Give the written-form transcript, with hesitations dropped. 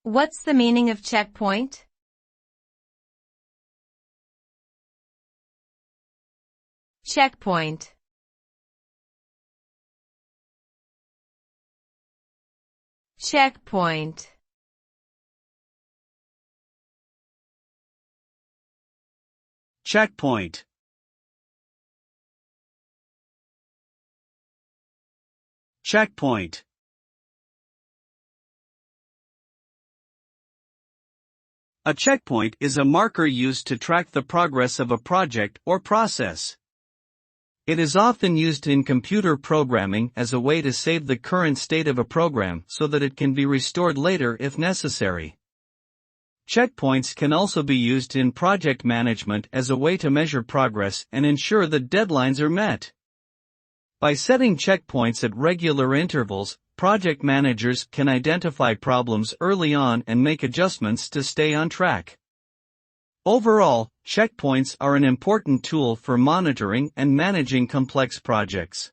What's the meaning of checkpoint? Checkpoint. Checkpoint. Checkpoint. Checkpoint. A checkpoint is a marker used to track the progress of a project or process. It is often used in computer programming as a way to save the current state of a program so that it can be restored later if necessary. Checkpoints can also be used in project management as a way to measure progress and ensure that deadlines are met. By setting checkpoints at regular intervals, project managers can identify problems early on and make adjustments to stay on track. Overall, checkpoints are an important tool for monitoring and managing complex projects.